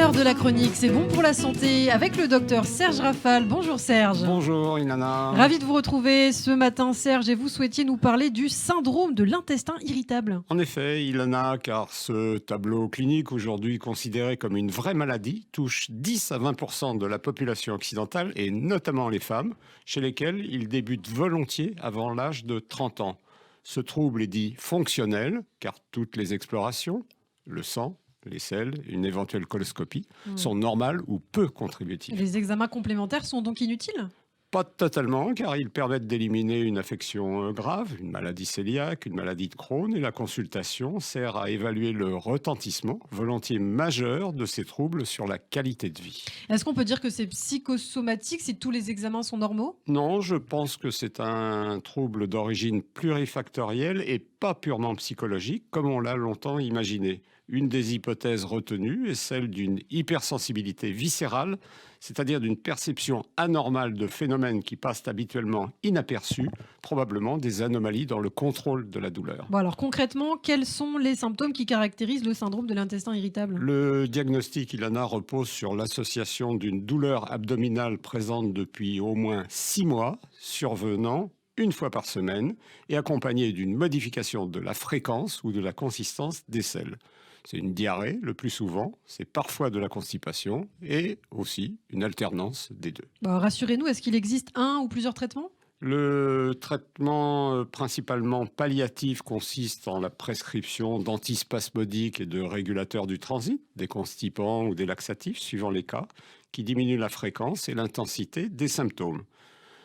l'heure de la chronique, c'est bon pour la santé avec le docteur Serge Rafal. Bonjour Serge. Bonjour Ilana. Ravi de vous retrouver ce matin Serge et vous souhaitiez nous parler du syndrome de l'intestin irritable. En effet, Ilana, car ce tableau clinique aujourd'hui considéré comme une vraie maladie touche 10 à 20% de la population occidentale et notamment les femmes, chez lesquelles il débute volontiers avant l'âge de 30 ans. Ce trouble est dit fonctionnel car toutes les explorations, le sang, les selles, une éventuelle coloscopie, sont normales ou peu contributives. Les examens complémentaires sont donc inutiles ? Pas totalement, car ils permettent d'éliminer une affection grave, une maladie cœliaque, une maladie de Crohn, et la consultation sert à évaluer le retentissement, volontiers majeur, de ces troubles sur la qualité de vie. Est-ce qu'on peut dire que c'est psychosomatique si tous les examens sont normaux ? Non, je pense que c'est un trouble d'origine plurifactorielle et pas purement psychologique, comme on l'a longtemps imaginé. Une des hypothèses retenues est celle d'une hypersensibilité viscérale, c'est-à-dire d'une perception anormale de phénomènes qui passent habituellement inaperçus, probablement des anomalies dans le contrôle de la douleur. Bon alors concrètement, quels sont les symptômes qui caractérisent le syndrome de l'intestin irritable ? Le diagnostic, Ilana, repose sur l'association d'une douleur abdominale présente depuis au moins 6 mois, survenant une fois par semaine et accompagnée d'une modification de la fréquence ou de la consistance des selles. C'est une diarrhée le plus souvent, c'est parfois de la constipation et aussi une alternance des deux. Rassurez-nous, est-ce qu'il existe un ou plusieurs traitements ? Le traitement principalement palliatif consiste en la prescription d'antispasmodiques et de régulateurs du transit, des constipants ou des laxatifs suivant les cas, qui diminuent la fréquence et l'intensité des symptômes.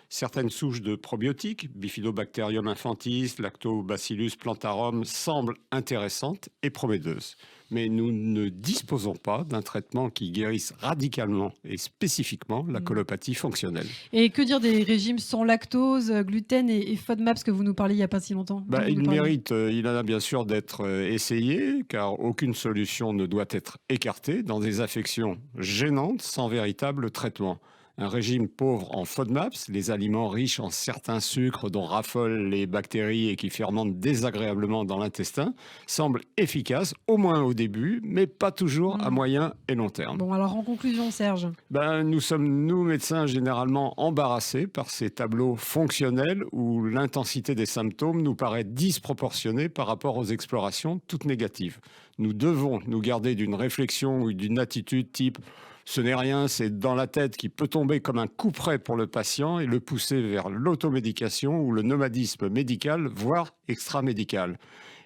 Certaines souches de probiotiques, Bifidobacterium infantis, Lactobacillus plantarum, semblent intéressantes et prometteuses. Mais nous ne disposons pas d'un traitement qui guérisse radicalement et spécifiquement la colopathie fonctionnelle. Et que dire des régimes sans lactose, gluten et FODMAPs que vous nous parliez il n'y a pas si longtemps ? Il mérite, il en a bien sûr d'être essayé, car aucune solution ne doit être écartée dans des affections gênantes sans véritable traitement. Un régime pauvre en FODMAPs, les aliments riches en certains sucres dont raffolent les bactéries et qui fermentent désagréablement dans l'intestin, semble efficace, au moins au début, mais pas toujours à moyen et long terme. Bon, alors en conclusion, Serge. Nous sommes, nous médecins, généralement embarrassés par ces tableaux fonctionnels où l'intensité des symptômes nous paraît disproportionnée par rapport aux explorations toutes négatives. Nous devons nous garder d'une réflexion ou d'une attitude type « ce n'est rien, c'est dans la tête » qui peut tomber comme un couperet pour le patient et le pousser vers l'automédication ou le nomadisme médical, voire extramédical.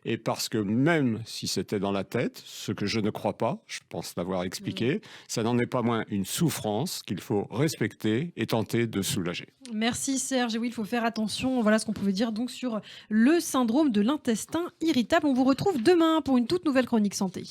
Et parce que même si c'était dans la tête, ce que je ne crois pas, je pense l'avoir expliqué, ça n'en est pas moins une souffrance qu'il faut respecter et tenter de soulager. Merci Serge. Et oui, il faut faire attention. Voilà ce qu'on pouvait dire donc sur le syndrome de l'intestin irritable. On vous retrouve demain pour une toute nouvelle chronique santé.